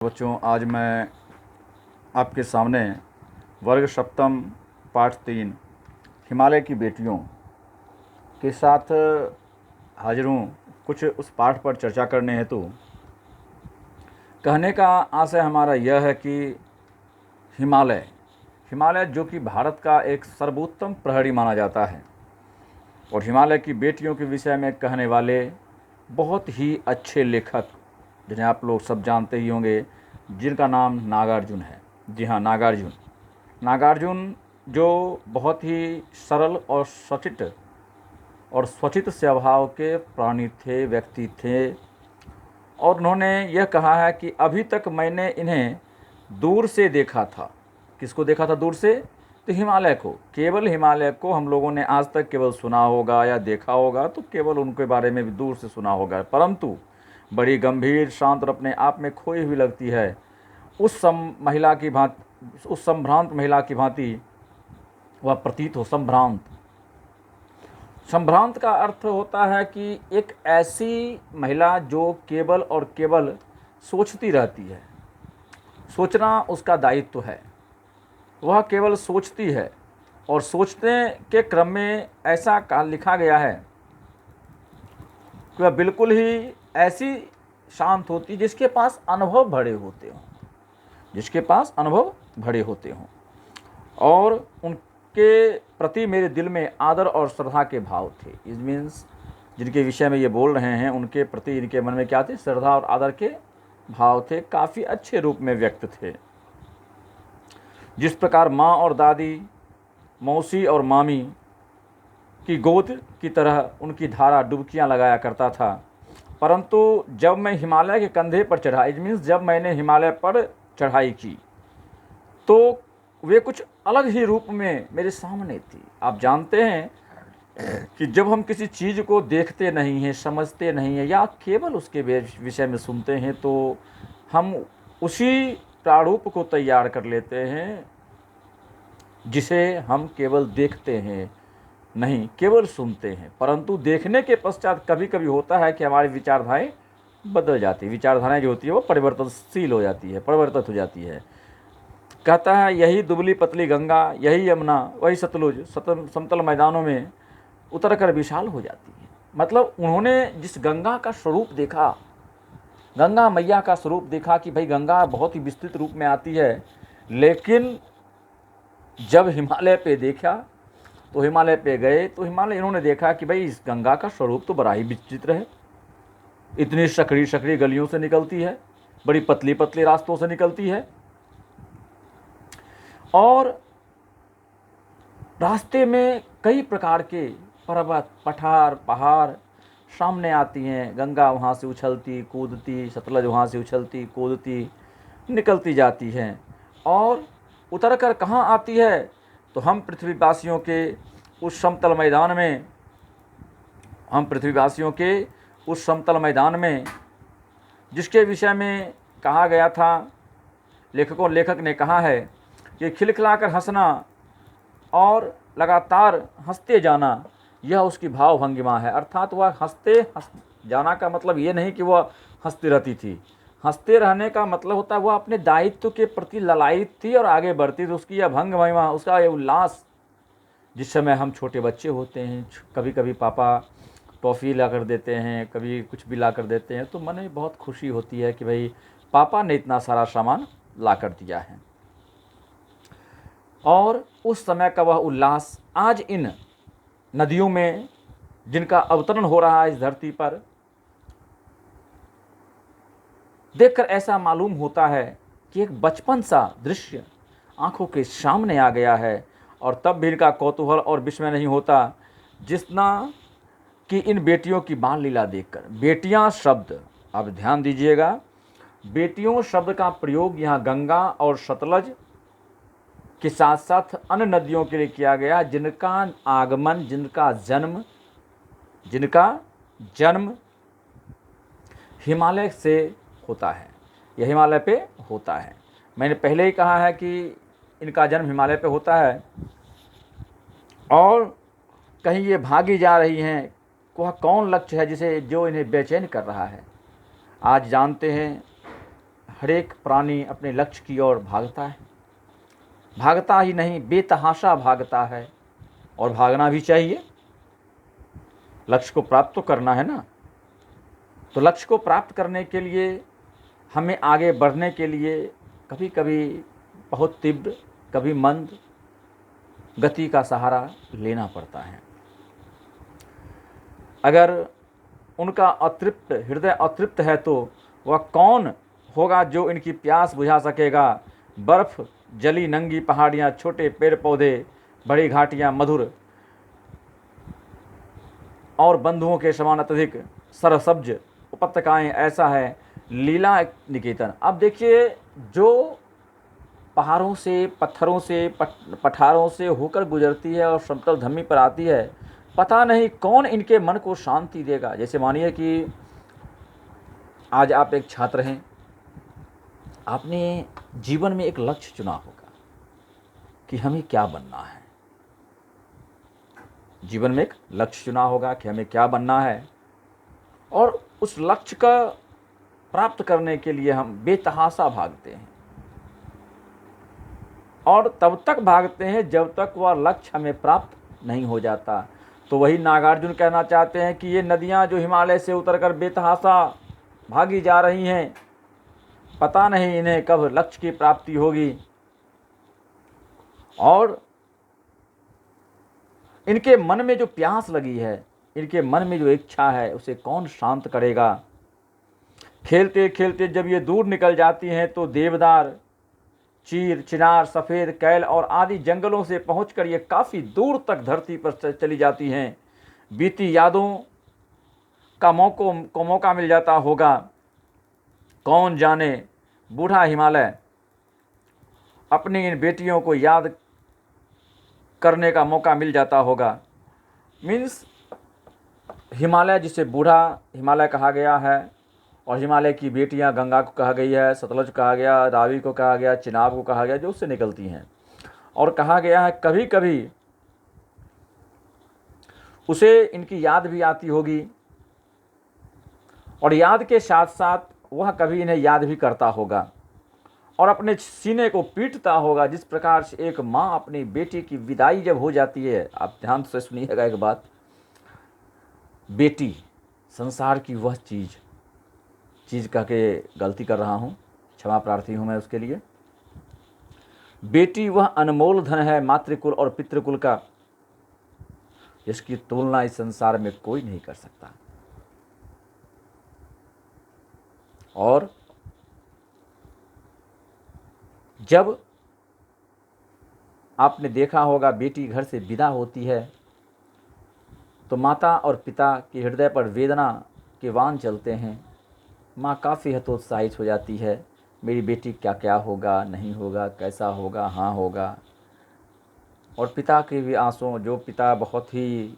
बच्चों, आज मैं आपके सामने वर्ग सप्तम पाठ 3 हिमालय की बेटियों के साथ हाजिर हूँ कुछ उस पाठ पर चर्चा करने हेतु। कहने का आशय हमारा यह है कि हिमालय जो कि भारत का एक सर्वोत्तम प्रहरी माना जाता है, और हिमालय की बेटियों के विषय में कहने वाले बहुत ही अच्छे लेखक जिन्हें आप लोग सब जानते ही होंगे, जिनका नाम नागार्जुन है। जी हाँ, नागार्जुन जो बहुत ही सरल और सचित और स्वचित स्वभाव के प्राणी थे, व्यक्ति थे। और उन्होंने यह कहा है कि अभी तक मैंने इन्हें दूर से देखा था। किसको देखा था दूर से? तो हिमालय को। केवल हिमालय को हम लोगों ने आज तक केवल सुना होगा या देखा होगा, तो केवल उनके बारे में भी दूर से सुना होगा, परंतु बड़ी गंभीर, शांत और अपने आप में खोई हुई लगती है। उस संभ्रांत महिला की भांति वह प्रतीत हो। संभ्रांत का अर्थ होता है कि एक ऐसी महिला जो केवल और केवल सोचती रहती है। सोचना उसका दायित्व है। वह केवल सोचती है, और सोचने के क्रम में ऐसा लिखा गया है कि वह बिल्कुल ही ऐसी शांत होती जिसके पास अनुभव भरे होते हों, और उनके प्रति मेरे दिल में आदर और श्रद्धा के भाव थे। इट मीन्स जिनके विषय में ये बोल रहे हैं, उनके प्रति इनके मन में क्या थे? श्रद्धा और आदर के भाव थे, काफ़ी अच्छे रूप में व्यक्त थे। जिस प्रकार माँ और दादी, मौसी और मामी की गोद की तरह उनकी धारा डुबकियाँ लगाया करता था, परंतु जब मैं हिमालय के कंधे पर चढ़ा, इट मीन्स जब मैंने हिमालय पर चढ़ाई की, तो वे कुछ अलग ही रूप में मेरे सामने थी। आप जानते हैं कि जब हम किसी चीज़ को देखते नहीं हैं, समझते नहीं हैं, या केवल उसके विषय में सुनते हैं, तो हम उसी प्रारूप को तैयार कर लेते हैं जिसे हम केवल देखते हैं, नहीं केवल सुनते हैं। परंतु देखने के पश्चात कभी कभी होता है कि हमारी विचारधाराएं बदल जाती है। विचारधाराएं जो होती है वो परिवर्तनशील हो जाती है, परिवर्तित हो जाती है। कहता है, यही दुबली पतली गंगा, यही यमुना, वही सतलुज समतल मैदानों में उतर कर विशाल हो जाती है। मतलब उन्होंने जिस गंगा का स्वरूप देखा, गंगा मैया का स्वरूप देखा कि भाई गंगा बहुत ही विस्तृत रूप में आती है, लेकिन जब हिमालय पे देखा, तो हिमालय पे गए तो इन्होंने देखा कि भाई इस गंगा का स्वरूप तो बड़ा ही विचित्र है। इतनी सकरी गलियों से निकलती है, बड़ी पतली पतली रास्तों से निकलती है, और रास्ते में कई प्रकार के पर्वत, पठार, पहाड़ सामने आती हैं। गंगा वहाँ से उछलती कूदती, सतलज वहाँ से उछलती कूदती निकलती जाती हैं, और उतर कर कहाँ आती है? तो हम पृथ्वीवासियों के उस समतल मैदान में जिसके विषय में कहा गया था, लेखक ने कहा है कि खिलखिलाकर हंसना और लगातार हंसते जाना, यह उसकी भाव भंगिमा है। अर्थात वह हंसते जाना का मतलब ये नहीं कि वह हंसती रहती थी। हंसते रहने का मतलब होता है वह अपने दायित्व के प्रति ललायित थी और आगे बढ़ती थी। उसकी यह भंगिमा, उसका यह उल्लास। जिस समय हम छोटे बच्चे होते हैं, कभी कभी पापा टॉफ़ी ला कर देते हैं, कभी कुछ भी ला कर देते हैं, तो मन में बहुत खुशी होती है कि भाई पापा ने इतना सारा सामान ला कर दिया है। और उस समय का वह उल्लास आज इन नदियों में जिनका अवतरण हो रहा है इस धरती पर, देखकर ऐसा मालूम होता है कि एक बचपन सा दृश्य आंखों के सामने आ गया है। और तब भी इनका कौतूहल और विस्मय नहीं होता जितना कि इन बेटियों की बाल लीला देखकर। बेटियां शब्द, अब ध्यान दीजिएगा, बेटियों शब्द का प्रयोग यहाँ गंगा और सतलज के साथ साथ अन्य नदियों के लिए किया गया, जिनका आगमन, जिनका जन्म हिमालय से होता है, यह हिमालय पे होता है। मैंने पहले ही कहा है कि इनका जन्म हिमालय पे होता है, और कहीं ये भागी जा रही हैं। वह कौन लक्ष्य है जो इन्हें बेचैन कर रहा है? आज जानते हैं हर एक प्राणी अपने लक्ष्य की ओर भागता है, भागता ही नहीं बेतहाशा भागता है, और भागना भी चाहिए। लक्ष्य को प्राप्त तो करना है ना। तो लक्ष्य को प्राप्त करने के लिए, हमें आगे बढ़ने के लिए कभी कभी बहुत तीव्र, कभी मंद गति का सहारा लेना पड़ता है। अगर उनका अतृप्त हृदय अतृप्त है तो वह कौन होगा जो इनकी प्यास बुझा सकेगा। बर्फ जली नंगी पहाड़ियाँ, छोटे पेड़ पौधे, बड़ी घाटियाँ, मधुर और बंधुओं के समान अत्यधिक सरसब्ज उपत्यकाएं, ऐसा है लीला निकेतन। अब देखिए, जो पहाड़ों से, पत्थरों से, पठारों से होकर गुजरती है और समतल धरती पर आती है, पता नहीं कौन इनके मन को शांति देगा। जैसे मानिए कि आज आप एक छात्र हैं, आपने जीवन में एक लक्ष्य चुना होगा कि हमें क्या बनना है। जीवन में एक लक्ष्य चुना होगा कि हमें क्या बनना है, और उस लक्ष्य का प्राप्त करने के लिए हम बेतहाशा भागते हैं, और तब तक भागते हैं जब तक वह लक्ष्य हमें प्राप्त नहीं हो जाता। तो वही नागार्जुन कहना चाहते हैं कि ये नदियां जो हिमालय से उतरकर बेतहाशा भागी जा रही हैं, पता नहीं इन्हें कब लक्ष्य की प्राप्ति होगी, और इनके मन में जो प्यास लगी है, इनके मन में जो इच्छा है, उसे कौन शांत करेगा। खेलते खेलते जब ये दूर निकल जाती हैं तो देवदार, चीर, चिनार, सफ़ेद कैल और आदि जंगलों से पहुंचकर ये काफ़ी दूर तक धरती पर चली जाती हैं। बीती यादों का मौका मिल जाता होगा। कौन जाने बूढ़ा हिमालय अपनी इन बेटियों को याद करने का मौका मिल जाता होगा। मीन्स हिमालय, जिसे बूढ़ा हिमालय कहा गया है, और हिमालय की बेटियां गंगा को कहा गई है, सतलज कहा गया, रावी को कहा गया, चिनाब को कहा गया, जो उससे निकलती हैं। और कहा गया है कभी कभी उसे इनकी याद भी आती होगी, और याद के साथ साथ वह कभी इन्हें याद भी करता होगा, और अपने सीने को पीटता होगा। जिस प्रकार से एक माँ अपनी बेटी की विदाई जब हो जाती है, आप ध्यान से सुनिएगा एक बात, बेटी संसार की वह चीज़ कह के गलती कर रहा हूँ, क्षमा प्रार्थी हूँ मैं उसके लिए। बेटी वह अनमोल धन है मातृकुल और पितृकुल का, जिसकी तुलना इस संसार में कोई नहीं कर सकता। और जब आपने देखा होगा बेटी घर से विदा होती है तो माता और पिता के हृदय पर वेदना के बाण चलते हैं। माँ काफ़ी हतोत्साहित हो जाती है, मेरी बेटी क्या क्या होगा, नहीं होगा, कैसा होगा, हाँ होगा। और पिता के भी आंसू, जो पिता बहुत ही,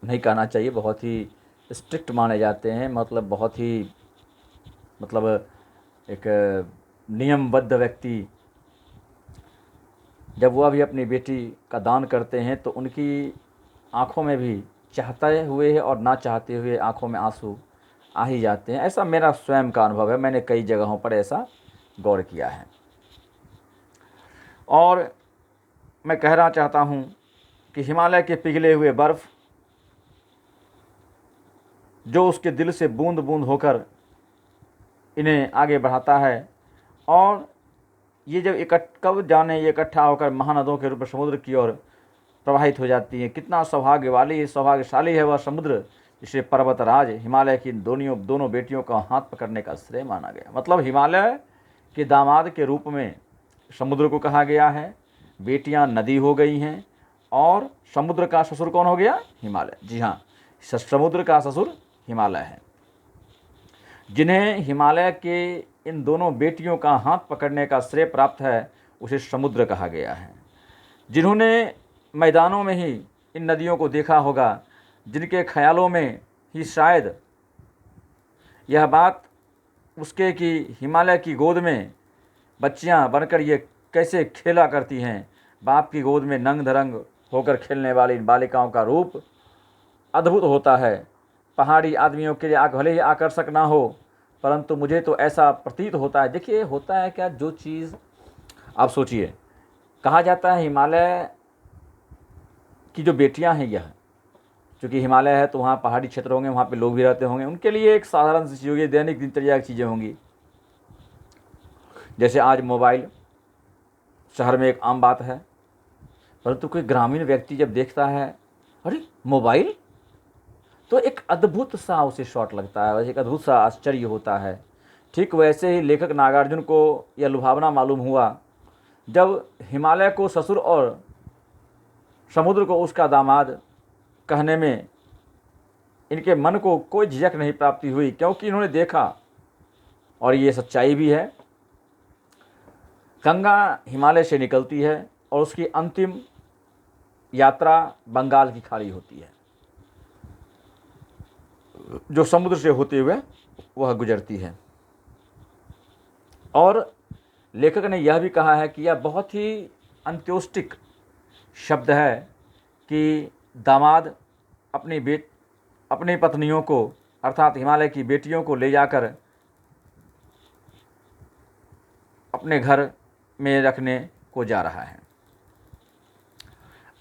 नहीं कहना चाहिए, बहुत ही स्ट्रिक्ट माने जाते हैं, मतलब बहुत ही, मतलब एक नियमबद्ध व्यक्ति, जब वह भी अपनी बेटी का दान करते हैं तो उनकी आँखों में भी चाहते हुए और ना चाहते हुए आँखों में आंसू आ ही जाते हैं। ऐसा मेरा स्वयं का अनुभव है, मैंने कई जगहों पर ऐसा गौर किया है। और मैं कहना चाहता हूँ कि हिमालय के पिघले हुए बर्फ़ जो उसके दिल से बूंद बूंद होकर इन्हें आगे बढ़ाता है, और ये जब कब जाने ये इकट्ठा होकर महानदों के रूप में समुद्र की ओर प्रवाहित हो जाती है। कितना सौभाग्यशाली है वह समुद्र जिसे पर्वतराज हिमालय की दोनों बेटियों का हाथ पकड़ने का श्रेय माना गया। मतलब हिमालय के दामाद के रूप में समुद्र को कहा गया है, बेटियां नदी हो गई हैं, और समुद्र का ससुर कौन हो गया? हिमालय। जी हाँ, समुद्र का ससुर हिमालय है। जिन्हें हिमालय के इन दोनों बेटियों का हाथ पकड़ने का श्रेय प्राप्त है, उसे समुद्र कहा गया है। जिन्होंने मैदानों में ही इन नदियों को देखा होगा, जिनके ख्यालों में ही शायद यह बात उसके कि हिमालय की गोद में बच्चियां बनकर ये कैसे खेला करती हैं। बाप की गोद में नंग धरंग होकर खेलने वाली इन बालिकाओं का रूप अद्भुत होता है। पहाड़ी आदमियों के लिए भले ही आकर्षक ना हो, परंतु मुझे तो ऐसा प्रतीत होता है। देखिए होता है क्या, जो चीज़ आप सोचिए, कहा जाता है हिमालय की जो बेटियां हैं, यह चूँकि हिमालय है तो वहाँ पहाड़ी क्षेत्र होंगे, वहाँ पे लोग भी रहते होंगे, उनके लिए एक साधारण सी चीज़ होगी, दैनिक दिनचर्या की चीज़ें होंगी। जैसे आज मोबाइल शहर में एक आम बात है, परंतु कोई ग्रामीण व्यक्ति जब देखता है अरे मोबाइल, तो एक अद्भुत सा उसे शॉट लगता है, एक अद्भुत सा आश्चर्य होता है। ठीक वैसे ही लेखक नागार्जुन को यह लुभावना मालूम हुआ जब हिमालय को ससुर और समुद्र को उसका दामाद कहने में इनके मन को कोई झिझक नहीं प्राप्ति हुई, क्योंकि इन्होंने देखा, और ये सच्चाई भी है, गंगा हिमालय से निकलती है और उसकी अंतिम यात्रा बंगाल की खाड़ी होती है, जो समुद्र से होते हुए वह गुजरती है। और लेखक ने यह भी कहा है कि यह बहुत ही अंत्योष्टिक शब्द है कि दामाद अपनी पत्नियों को अर्थात हिमालय की बेटियों को ले जाकर अपने घर में रखने को जा रहा है।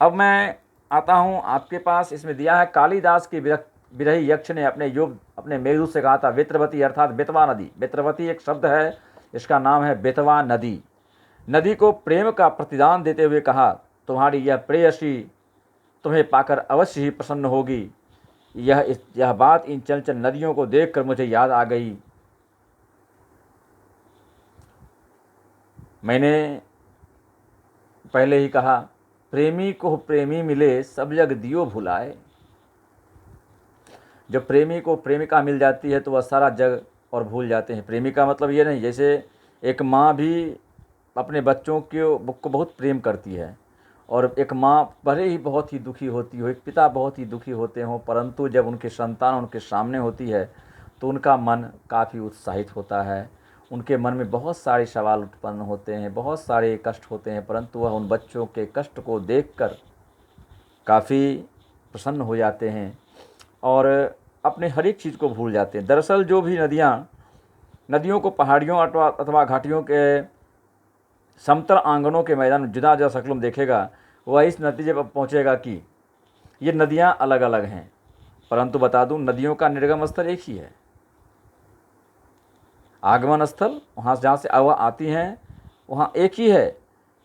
अब मैं आता हूँ आपके पास, इसमें दिया है कालिदास की विरही यक्ष ने अपने मेघदूत से कहा था वेत्रवती अर्थात बेतवा नदी। बेत्रवती एक शब्द है, इसका नाम है बेतवा नदी। नदी को प्रेम का प्रतिदान देते हुए कहा तुम्हारी यह प्रेयसी तुम्हें पाकर अवश्य ही प्रसन्न होगी। यह बात इन चंचल नदियों को देखकर मुझे याद आ गई। मैंने पहले ही कहा प्रेमी को प्रेमी मिले सब जग दियो भुलाए। जब प्रेमी को प्रेमिका मिल जाती है तो वह सारा जग और भूल जाते हैं। प्रेमिका मतलब ये नहीं, जैसे एक माँ भी अपने बच्चों को बहुत प्रेम करती है, और एक माँ भले ही बहुत ही दुखी होती हो, एक पिता बहुत ही दुखी होते हों, परंतु जब उनकी संतान उनके सामने होती है तो उनका मन काफ़ी उत्साहित होता है। उनके मन में बहुत सारे सवाल उत्पन्न होते हैं, बहुत सारे कष्ट होते हैं, परंतु वह उन बच्चों के कष्ट को देखकर काफ़ी प्रसन्न हो जाते हैं और अपने हर एक चीज़ को भूल जाते हैं। दरअसल जो भी नदियों को पहाड़ियों अथवा घाटियों के समतल आंगनों के मैदान में जुदा जुदा शक्लों में देखेगा, वह इस नतीजे पर पहुँचेगा कि ये नदियाँ अलग अलग हैं, परंतु बता दूं नदियों का निर्गम स्थल एक ही है। आगमन स्थल वहाँ जहाँ से वह आती हैं वहाँ एक ही है।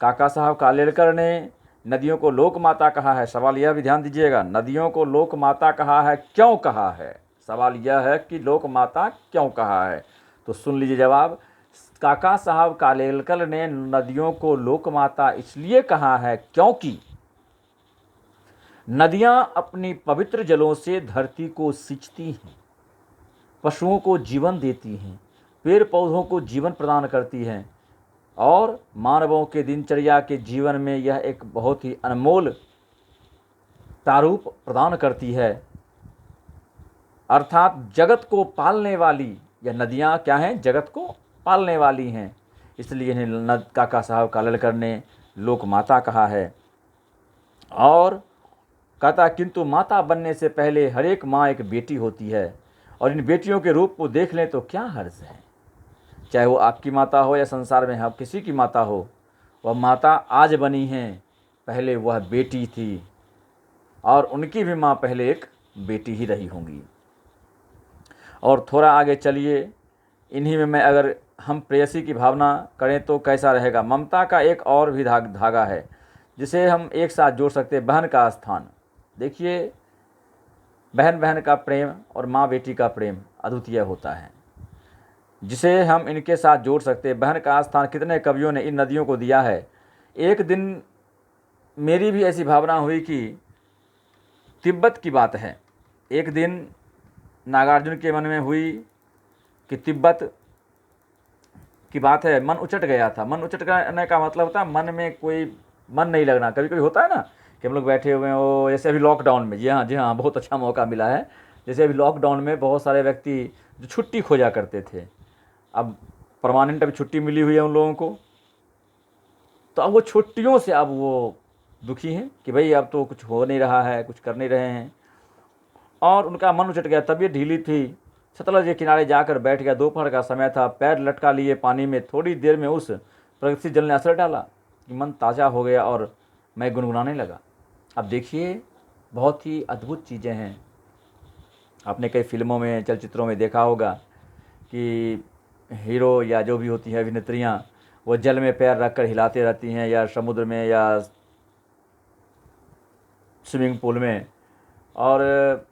काका साहब कालेलकर ने नदियों को लोक माता कहा है। सवाल यह भी ध्यान दीजिएगा, नदियों को लोक माता कहा है, क्यों कहा है? सवाल यह है कि लोक माता क्यों कहा है, तो सुन लीजिए जवाब। काका साहब कालेलकर ने नदियों को लोक माता इसलिए कहा है क्योंकि नदियां अपनी पवित्र जलों से धरती को सिंचती हैं, पशुओं को जीवन देती हैं, पेड़ पौधों को जीवन प्रदान करती हैं और मानवों के दिनचर्या के जीवन में यह एक बहुत ही अनमोल प्रारूप प्रदान करती है। अर्थात जगत को पालने वाली यह नदियाँ क्या हैं? जगत को पालने वाली हैं। इसलिए इन्हें काका साहब कालेलकर ने लोक माता कहा है। और कहता किंतु माता बनने से पहले हर एक माँ एक बेटी होती है, और इन बेटियों के रूप को देख लें तो क्या हर्ज है। चाहे वो आपकी माता हो या संसार में आप किसी की माता हो, वह माता आज बनी है, पहले वह बेटी थी और उनकी भी माँ पहले एक बेटी ही रही होंगी। और थोड़ा आगे चलिए, इन्हीं में मैं अगर हम प्रेयसी की भावना करें तो कैसा रहेगा। ममता का एक और भी धागा है जिसे हम एक साथ जोड़ सकते हैं, बहन का स्थान। देखिए बहन बहन का प्रेम और माँ बेटी का प्रेम अद्वितीय होता है, जिसे हम इनके साथ जोड़ सकते हैं। बहन का स्थान कितने कवियों ने इन नदियों को दिया है। एक दिन मेरी भी ऐसी भावना हुई कि तिब्बत की बात है, एक दिन नागार्जुन के मन में हुई कि तिब्बत की बात है, मन उचट गया था। मन उचट गने का मतलब होता है मन में कोई मन नहीं लगना। कभी कभी होता है ना कि हम लोग बैठे हुए हैं, वो जैसे अभी लॉकडाउन में, जी हाँ बहुत अच्छा मौका मिला है। जैसे अभी लॉकडाउन में बहुत सारे व्यक्ति जो छुट्टी खोजा करते थे, अब परमानेंट अभी छुट्टी मिली हुई है उन लोगों को, तो अब वो छुट्टियों से अब वो दुखी हैं कि भाई अब तो कुछ हो नहीं रहा है, कुछ कर नहीं रहे हैं, और उनका मन उचट गया, तबीयत ढीली थी, सतलज के किनारे जाकर बैठ गया। दोपहर का समय था। पैर लटका लिए पानी में। थोड़ी देर में उस प्रगतिशील जल ने असर डाला कि मन ताज़ा हो गया और मैं गुनगुनाने लगा। अब देखिए, बहुत ही अद्भुत चीज़ें हैं। आपने कई फिल्मों में, चलचित्रों में देखा होगा कि हीरो या जो भी होती हैं अभिनेत्रियाँ, वो जल में पैर रख कर हिलाते रहती हैं, या समुद्र में या स्विमिंग पूल में, और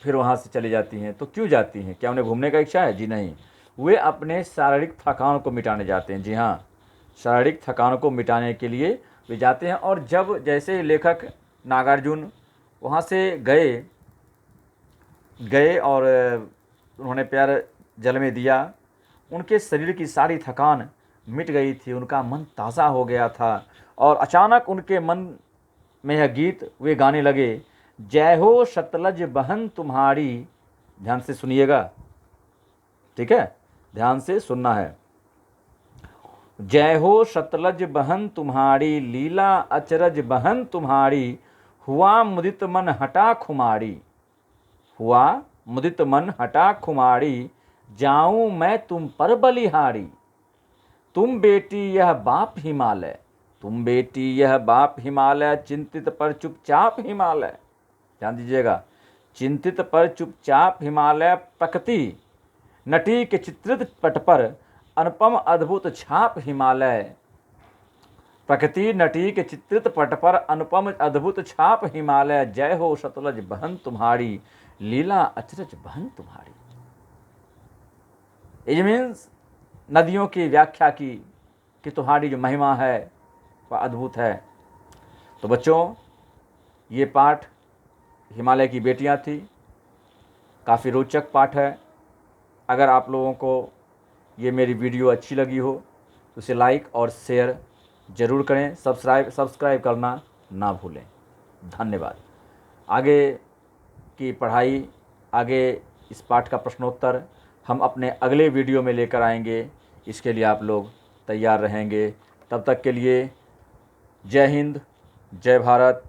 फिर वहाँ से चली जाती हैं। तो क्यों जाती हैं? क्या उन्हें घूमने का इच्छा है? जी नहीं, वे अपने शारीरिक थकान को मिटाने जाते हैं। जी हाँ, शारीरिक थकान को मिटाने के लिए वे जाते हैं। और जब जैसे लेखक नागार्जुन वहाँ से गए और उन्होंने पैर जल में दिया, उनके शरीर की सारी थकान मिट गई थी, उनका मन ताज़ा हो गया था। और अचानक उनके मन में यह गीत वे गाने लगे, जय हो सतलज बहन तुम्हारी। ध्यान से सुनिएगा, ठीक है, ध्यान से सुनना है। जय हो सतलज बहन तुम्हारी, लीला अचरज बहन तुम्हारी, हुआ मुदित मन हटा खुमारी, हुआ मुदित मन हटा खुमारी, जाऊं मैं तुम पर बलिहारी। तुम बेटी यह बाप हिमालय, तुम बेटी यह बाप हिमालय, चिंतित पर चुपचाप हिमालय। ध्यान दीजिएगा, चिंतित पर चुपचाप हिमालय, प्रकृति नटी के चित्रित पट पर अनुपम अद्भुत छाप हिमालय। प्रकृति नटी के चित्रित पट पर अनुपम अद्भुत छाप हिमालय, जय हो सतलज बहन तुम्हारी, लीला अचरज बहन तुम्हारी। इट मीन्स नदियों की व्याख्या की कि तुम्हारी जो महिमा है वह अद्भुत है। तो बच्चों, ये पाठ हिमालय की बेटियां थी, काफ़ी रोचक पाठ है। अगर आप लोगों को ये मेरी वीडियो अच्छी लगी हो तो इसे लाइक और शेयर ज़रूर करें। सब्सक्राइब करना ना भूलें। धन्यवाद। आगे की पढ़ाई, आगे इस पाठ का प्रश्नोत्तर हम अपने अगले वीडियो में लेकर आएंगे। इसके लिए आप लोग तैयार रहेंगे। तब तक के लिए जय हिंद, जय भारत।